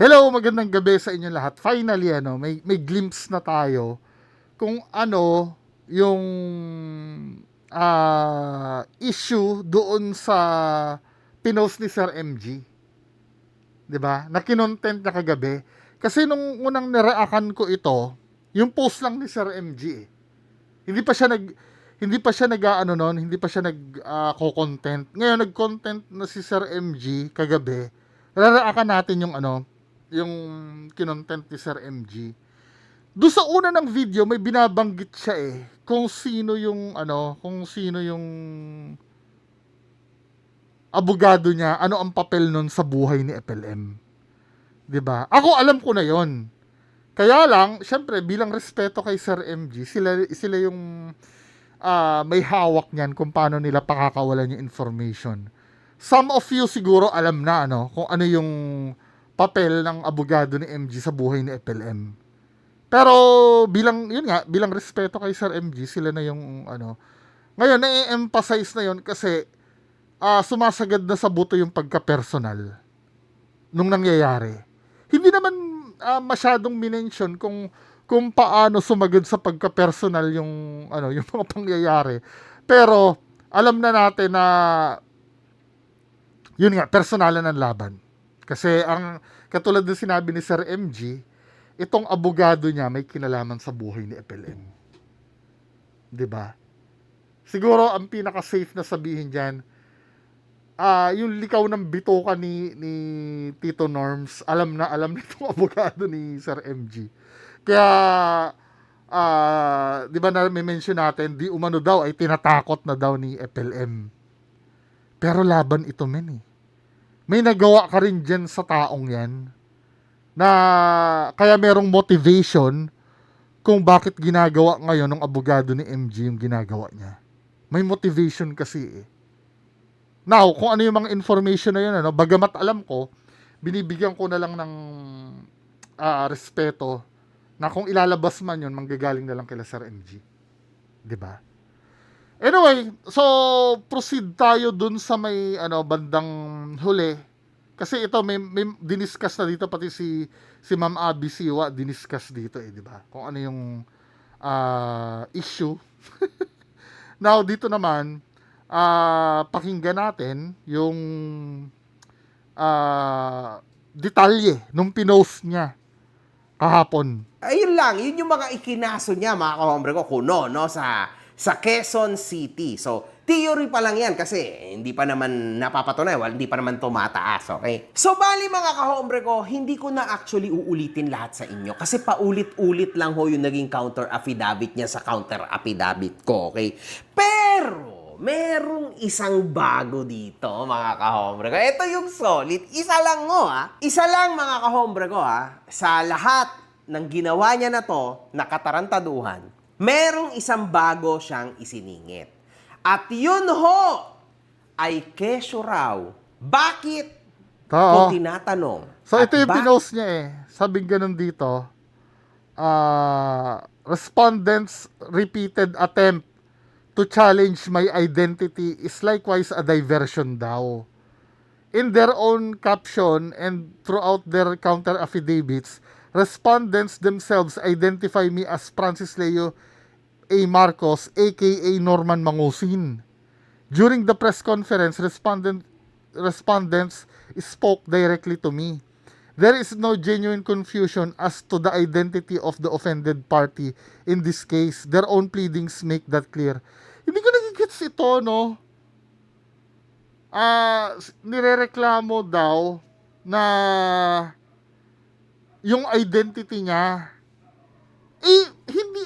Hello, magandang gabi sa inyo lahat. Finally, may glimpse na tayo kung ano yung issue doon sa pinost ni Sir MG. 'Di ba? Na kinontent niya kagabi. Kasi nung unang nireakan ko ito, yung post lang ni Sir MG eh. Hindi pa siya nag hindi pa siya nag-aano noon, hindi pa siya ko-content. Ngayon nag-content na si Sir MG kagabi. Raraakan natin yung yung kinontent ni Sir MG. Doon sa una ng video may binabanggit siya kung sino yung kung sino yung abogado niya, ano ang papel nun sa buhay ni FLM. 'Di ba? Ako alam ko na 'yon. Kaya lang, syempre bilang respeto kay Sir MG, sila yung may hawak niyan kung paano nila pakakawalan yung information. Some of you siguro alam na kung ano yung papel ng abogado ni MG sa buhay ni FLM. Pero bilang respeto kay Sir MG, sila na yung Ngayon na-emphasize na yon kasi sumasagad na sa buto yung pagka-personal nung nangyayari. Hindi naman masyadong minention kung paano sumagad sa pagka-personal yung yung mga pangyayari. Pero alam na natin na yun nga, personalan ng laban. Kasi ang katulad ng sinabi ni Sir MG, itong abogado niya may kinalaman sa buhay ni FLM. 'Di ba? Siguro ang pinaka-safe na sabihin diyan, yung likaw ng bituka ni Tito Norms, alam na alam nitong abogado ni Sir MG. Kaya 'di ba na may mention natin, di umano daw ay tinatakot na daw ni FLM. Pero laban ito men eh. May nagawa ka rin dyan sa taong yan na kaya merong motivation kung bakit ginagawa ngayon ng abogado ni MG yung ginagawa niya. May motivation kasi eh. Now, kung ano yung mga information na yun, bagamat alam ko, binibigyan ko na lang ng respeto na kung ilalabas man yun, manggagaling na lang kila Sir MG. 'Di ba? Anyway, so proceed tayo dun sa may bandang huli. Kasi ito may diniscuss na dito pati si Ma'am Abby Siwa diniscuss dito di ba? Kung ano yung issue. Now dito naman pakinggan natin yung detalye nung pinost niya kahapon. Ayun lang, yun yung mga ikinaso niya, mga kahombre ko, kuno, no, sa Quezon City. So, theory pa lang yan kasi hindi pa naman napapatunay, hindi pa naman tumataas, okay? So, bali mga kahombre ko, hindi ko na actually uulitin lahat sa inyo kasi paulit-ulit lang ho yung naging counter affidavit niya sa counter affidavit ko, okay? Pero, merong isang bago dito, mga kahombre ko. Ito yung solid. Isa lang ho, ha? Isa lang, mga kahombre ko, ha? Sa lahat ng ginawa niya na to, na katarantaduhan, merong isang bago siyang isiningit. At yun ho, ay kesyo raw. Bakit? Kung tinatanong. So, ito yung pinost niya Sabi ganun dito, respondents' repeated attempt to challenge my identity is likewise a diversion daw. In their own caption and throughout their counter affidavits, respondents themselves identify me as Francis Leo A. Marcos, aka Norman Mangusin. During the press conference, respondents spoke directly to me. There is no genuine confusion as to the identity of the offended party in this case. Their own pleadings make that clear. Hindi ko nagigets ito, no? Nirereklamo daw na yung identity niya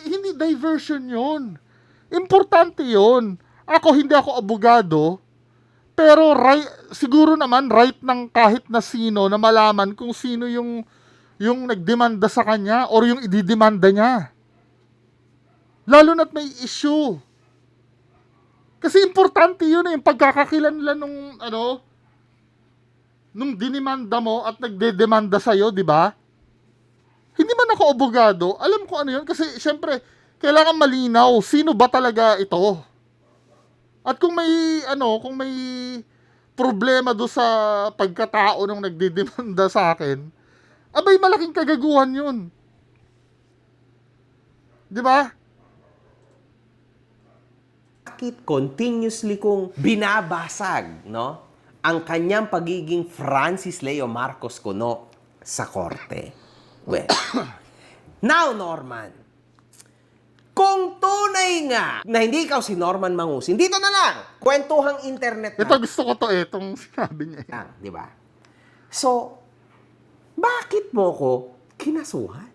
hindi diversion yon. Importante yon. Hindi ako abogado, pero siguro naman right ng kahit na sino na malaman kung sino yung nagdemanda sa kanya or yung ididemanda niya. Lalo na't may issue. Kasi importante yun yung pagkakakilanlan nung dinimanda mo at nagdedemanda sa'yo, di ba? Hindi man ako abogado, alam ko ano yun kasi syempre kailangan malinaw sino ba talaga ito. At kung may problema do sa pagkatao nung nagdedemanda sa akin, Abay, malaking kagaguhan yun. Di ba? Bakit continuously kong binabasag, no? Ang kanyang pagiging Francis Leo Marcos kuno sa korte. Well, now, Norman, kung tunay nga na hindi ikaw si Norman Mangusin, dito na lang, kwentuhang internet Ito na gusto ko to itong sinabi niya. lang, di ba? So, bakit mo ko kinasuhan?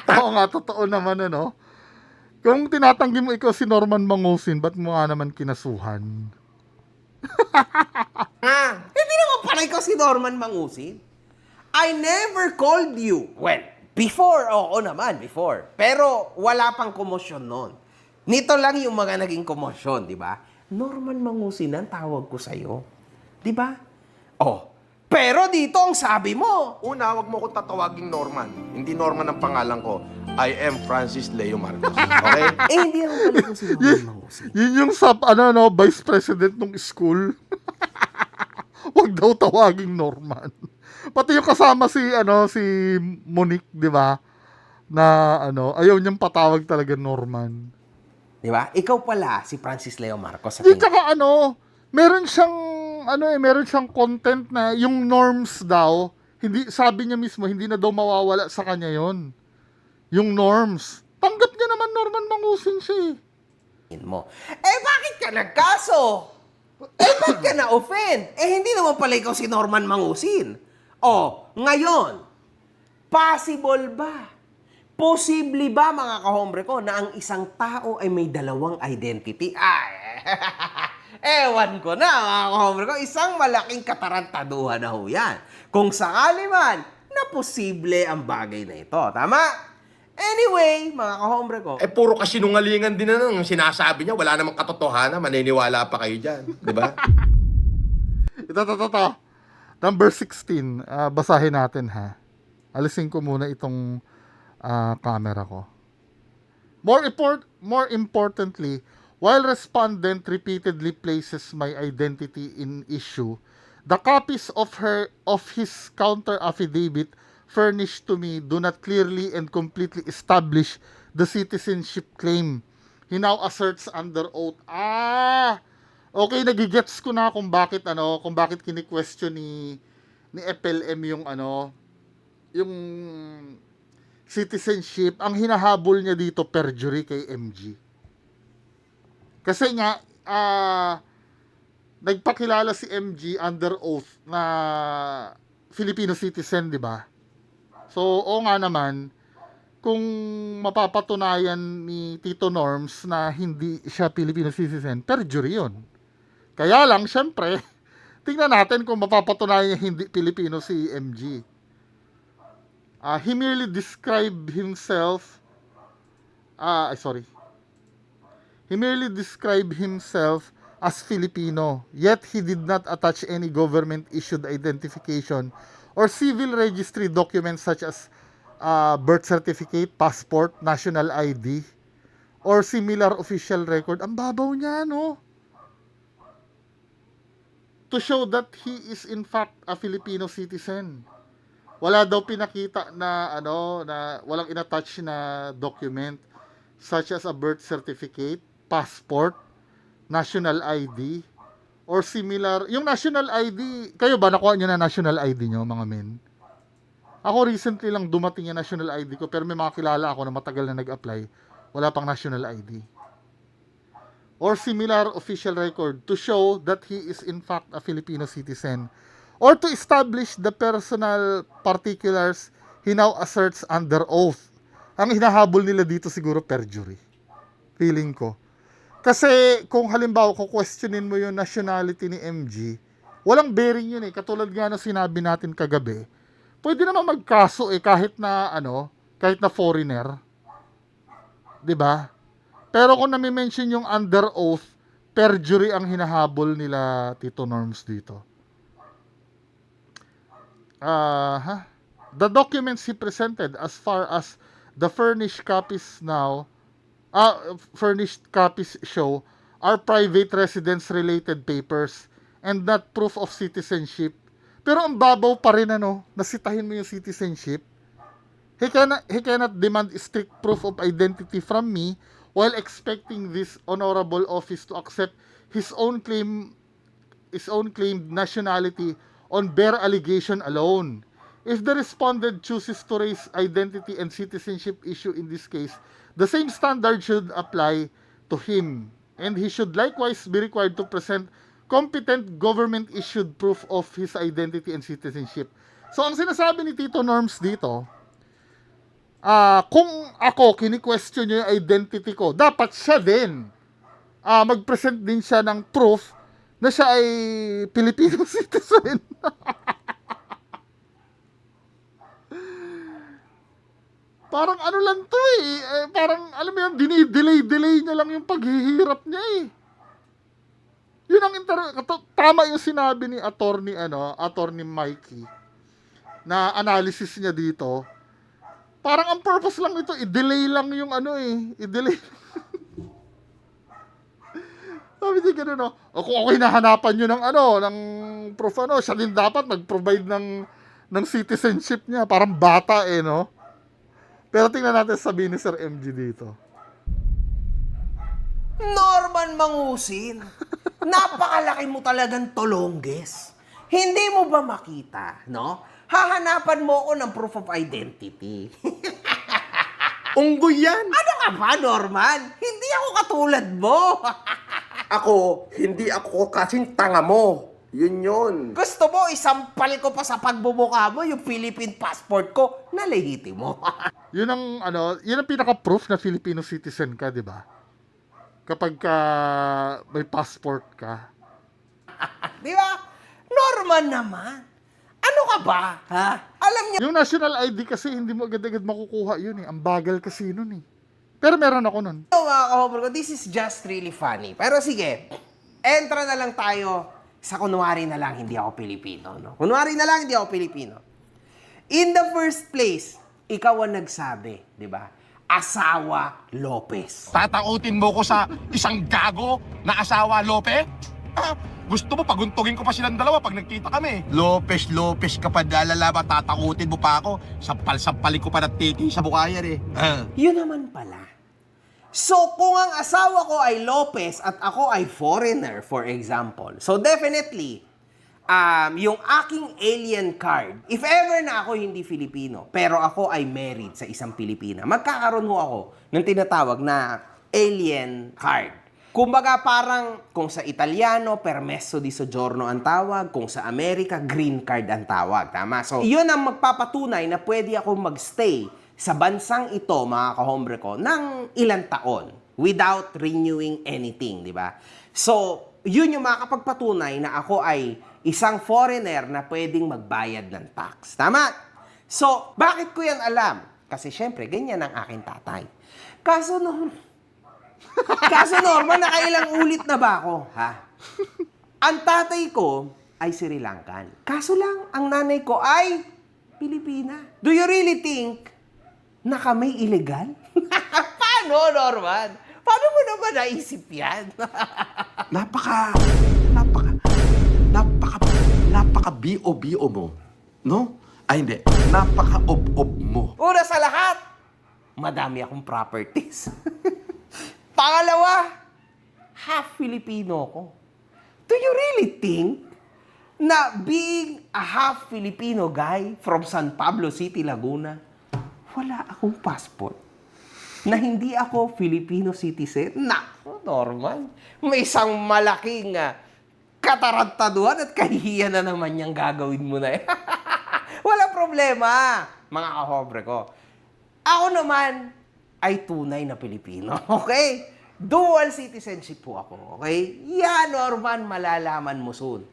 Oo nga, totoo naman ano. Kung tinatanggi mo ikaw si Norman Mangusin, ba't mo nga naman kinasuhan? Hindi naman pala ikaw si Norman Mangusin. I never called you. Well, before, oo naman, before. Pero wala pang komosyon noon. Nito lang yung mga naging komosyon, di ba? Norman Mangusin ang tawag ko sa'yo. Di ba? Oh, pero dito ang sabi mo. Una, wag mo ko tatawaging Norman. Hindi Norman ang pangalan ko. I am Francis Leo Marcos. Okay? Hindi naman pala ikaw si Norman Mangusin. Yun yung vice president ng school. Wag daw tawaging Norman. Pati yung kasama si Monique, di ba? Na ayaw niyang patawag talaga Norman. Di ba? Ikaw pala si Francis Leo Marcos. Di tsaka meron siyang content na yung norms daw, hindi, sabi niya mismo, hindi na daw mawawala sa kanya yon. Yung norms. Tanggap niya naman Norman Mangusin siya eh. Mo. Bakit ka nagkaso? Bakit ka na-offend? Hindi naman pala ikaw si Norman Mangusin. Ngayon, possible ba? Posible ba, mga kahombre ko, na ang isang tao ay may dalawang identity? Ewan ko na, mga kahombre ko, isang malaking katarantaduhan na ho yan. Kung sakali man na posible ang bagay na ito. Tama? Anyway, mga kahombre ko, Puro kasinungalingan din na nang sinasabi niya. Wala namang katotohanan. Maniniwala pa kayo dyan. Di ba? Ito. Number 16. Basahin natin ha. Alisin ko muna itong camera ko. More importantly, while respondent repeatedly places my identity in issue, the copies of his counter affidavit furnished to me do not clearly and completely establish the citizenship claim he now asserts under oath. Okay, nagigets ko na kung bakit kini-question ni FLM yung citizenship. Ang hinahabol niya dito perjury kay MG. Kasi nga nagpakilala si MG under oath na Filipino citizen, di ba? So, oo nga naman, kung mapapatunayan ni Tito Norms na hindi siya Filipino citizen, perjury yun. Kaya lang, syempre, tingnan natin kung mapapatunayan niya hindi Filipino si MG. He merely described himself as Filipino, yet he did not attach any government-issued identification or civil registry documents such as birth certificate, passport, national ID, or similar official record. Ang babaw niya, no? To show that he is in fact a Filipino citizen. Wala daw pinakita na na walang inattach na document such as a birth certificate, passport, national ID, or similar. Yung national ID, kayo ba nakuha nyo na national ID nyo, mga men? Ako recently lang dumating yung national ID ko, pero may mga kilala ako na matagal na nag-apply, wala pang national ID. Or similar official record to show that he is in fact a Filipino citizen. Or to establish the personal particulars he now asserts under oath. Ang hinahabol nila dito siguro perjury. Feeling ko. Kasi kung halimbawa questionin mo yung nationality ni MG, walang bearing yun eh. Katulad nga na sinabi natin kagabi, pwede naman magkaso kahit na foreigner. 'Di ba? Pero kung nami-mention yung under oath, perjury ang hinahabol nila Tito Norms dito. The documents he presented as far as the furnished copies show are private residence related papers and not proof of citizenship, Pero ang babaw pa rin nasitahin mo yung citizenship. He cannot demand strict proof of identity from me while expecting this honorable office to accept his own claimed nationality on bare allegation alone. If the respondent chooses to raise identity and citizenship issue in this case, the same standard should apply to him, and he should likewise be required to present competent government-issued proof of his identity and citizenship. So, ang sinasabi ni Tito Norms dito, kung ako, kini-question niyo yung identity ko, dapat siya din. Mag-present din siya ng proof na siya ay Filipino citizen. Parang ano lang to parang alam mo yun, dinidelay niya lang yung paghihirap niya Yun ang tama yung sinabi ni attorney Mikey na analysis niya dito. Parang ang purpose lang nito, i-delay lang yung i-delay. Sabi niya gano'n, kung ako hinahanapan nyo ng proof siya din dapat mag-provide ng citizenship niya. Parang bata no? Pero tingnan natin sabihin ni Sir MG dito. Norman Mangusin, napakalaki mo talagang tolongges. Hindi mo ba makita, no? Hahanapan mo ko ng proof of identity. Unggoy yan! Ano ka ba, Norman? Hindi ako katulad mo. Hindi ako kasing tanga mo. Yun. Gusto mo, isampal ko pa sa pagbubukha mo yung Philippine passport ko na lehitimo. Yun ang pinaka-proof na Filipino citizen ka, di ba? Kapag may passport ka. Di ba? Norman naman. Ano ka ba, ha? Alam niya, Yung national ID kasi hindi mo agad-agad makukuha yun Ang bagal kasi nun Pero meron ako nun. mga kahobro ko, this is just really funny. Pero sige, entra na lang tayo sa kunwari na lang hindi ako Pilipino, no? Kunwari na lang hindi ako Pilipino. In the first place, ikaw ang nagsabi, di ba? Asawa Lopez. Tatautin mo ko sa isang gago na asawa, Lope? Gusto mo, paguntugin ko pa silang dalawa pag nagkita kami. Lopez ka pa dalala ba? Tatakutin mo pa ako. Sampal-sampalin ko pa ng tiki sa mukha yan Yun naman pala. So, kung ang asawa ko ay Lopez at ako ay foreigner, for example, so definitely, yung aking alien card, if ever na ako hindi Filipino, pero ako ay married sa isang Pilipina, magkakaroon ho ako ng tinatawag na alien card. Kumbaga parang kung sa Italiano, permesso di soggiorno ang tawag, kung sa Amerika, green card ang tawag. Tama? So, yun ang magpapatunay na pwede ako magstay sa bansang ito, mga kahombre ko, ng ilang taon without renewing anything, di ba? So, yun yung makakapagpatunay na ako ay isang foreigner na pwedeng magbayad ng tax. Tama? So, bakit ko yan alam? Kasi syempre, ganyan ang aking tatay. Kaso Norman, nakailang ulit na ba ako, ha? Ang tatay ko ay Sri Lankan. Kaso lang, ang nanay ko ay Pilipina. Do you really think na kami illegal? Paano, Norman? Paano mo naman naisip yan? napaka B.O.B.O. mo. No? Ay, hindi. Napaka-ob-ob mo. Una sa lahat, madami akong properties. Pangalawa, half Filipino ko. Do you really think na being a half Filipino guy from San Pablo City, Laguna, wala akong passport na hindi ako Filipino citizen? Naku, Norman, may isang malaking katarantaduhan at kahihiyan na naman niyang gagawin mo na Walang problema, mga kahobre ko. Ako naman ay tunay na Pilipino, okay? Dual citizenship po ako, okay? Yan, Norman, malalaman mo soon.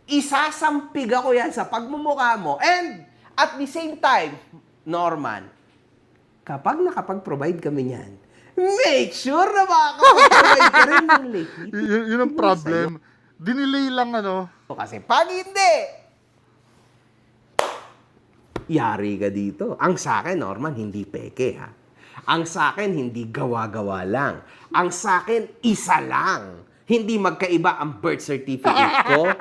Isasampig ako yan sa pagmumukha mo. And at the same time, Norman, kapag nakapag-provide kami niyan, make sure na makakapag-provide ka rin ng legit. Yun ang problem. Dinilay lang Kasi pag hindi, yari ka dito. Ang sa akin, Norman, hindi peke, ha? Ang sa akin, hindi gawa-gawa lang. Ang sa akin, isa lang. Hindi magkaiba ang birth certificate ko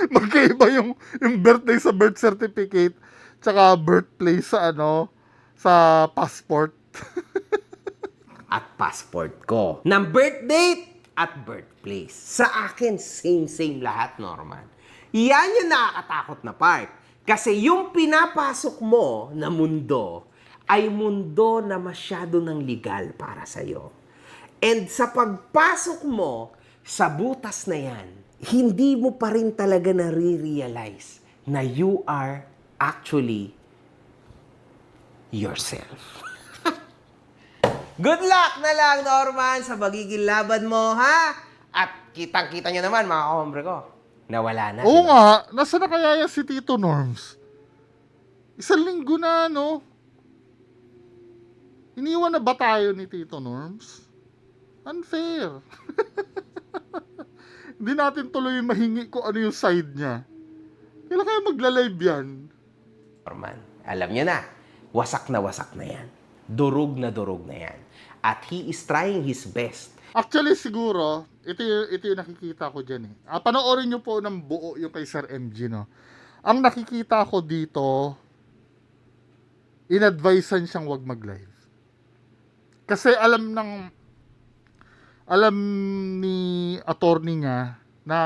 Magkaiba yung birthday sa birth certificate tsaka birthplace sa sa passport. At passport ko. Ng birth date at birthplace. Sa akin, same lahat, Norman. Yan yung nakakatakot na part. Kasi yung pinapasok mo na mundo ay mundo na masyado ng legal para sa'yo. And sa pagpasok mo sa butas na yan, hindi mo pa rin talaga nare-realize na you are actually yourself. Good luck na lang, Norman, sa magiging laban mo, ha? At kitang-kita nyo naman, mga kahombre ko, nawala na. Oo nga, nasa na kaya yan si Tito Norms? Isang linggo na, Iniwan na ba tayo ni Tito Norms? Unfair. Hindi natin tuloy mahingi kung ano yung side niya. Kailan kaya magla-live yan? Norman, alam nyo na, wasak na yan. Durog na yan. At he is trying his best. Actually, siguro, ito yung nakikita ko dyan eh. Panoorin nyo po ng buo yung kay Sir MG, no? Ang nakikita ko dito, in-advisean siyang wag mag-live. Kasi alam ni attorney niya na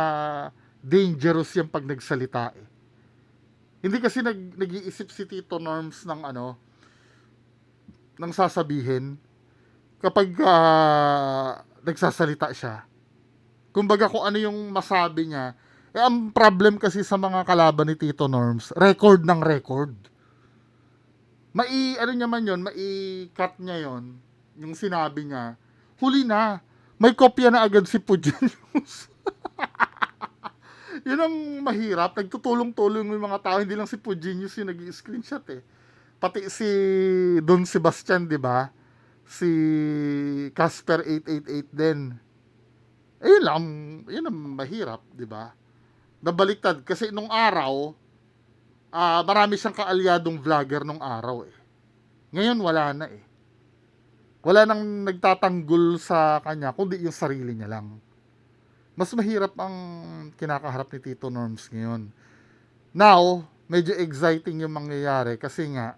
dangerous yung pag nagsalita eh. Hindi kasi nag-iisip si Tito Norms ng ng sasabihin kapag nagsasalita siya. Kumbaga kung ano yung masabi niya. Ang problem kasi sa mga kalaban ni Tito Norms, record ng record. Mai-cut niya yon yung sinabi niya. Huli na. May kopya na agad si Pujinius. Yun ang mahirap. Nagtutulong-tulong yung mga tao. Hindi lang si Pujinius yung nag-i-screenshot eh. Pati si Don Sebastian, di ba? Si Casper 888 din. Yun ang mahirap, di ba? Nabaliktad. Kasi nung araw, marami siyang kaalyadong vlogger nung araw eh. Ngayon wala na eh. Wala nang nagtatanggol sa kanya, kundi yung sarili niya lang. Mas mahirap ang kinakaharap ni Tito Norms ngayon. Now, medyo exciting yung mangyayari kasi nga,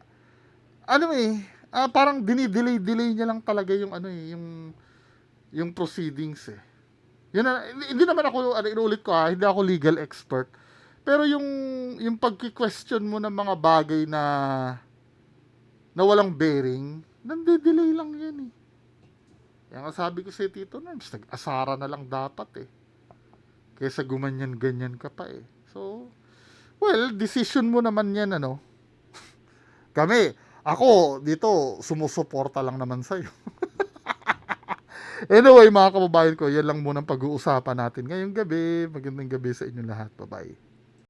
parang dinidelay niya lang talaga yung yung proceedings eh. Hindi naman ako, inulit ko hindi ako legal expert. Pero yung pagki-question mo ng mga bagay na walang bearing, nandidelay lang yan eh. Kaya sabi ko sa Tito Norms, nag-asara na lang dapat eh. Kaysa gumanyan-ganyan ka pa eh. So, well, decision mo naman yan Ako, dito, sumusuporta lang naman sa'yo. Anyway, mga kababayan ko, yan lang muna ang pag-uusapan natin ngayong gabi. Magandang gabi sa inyo lahat. Bye-bye.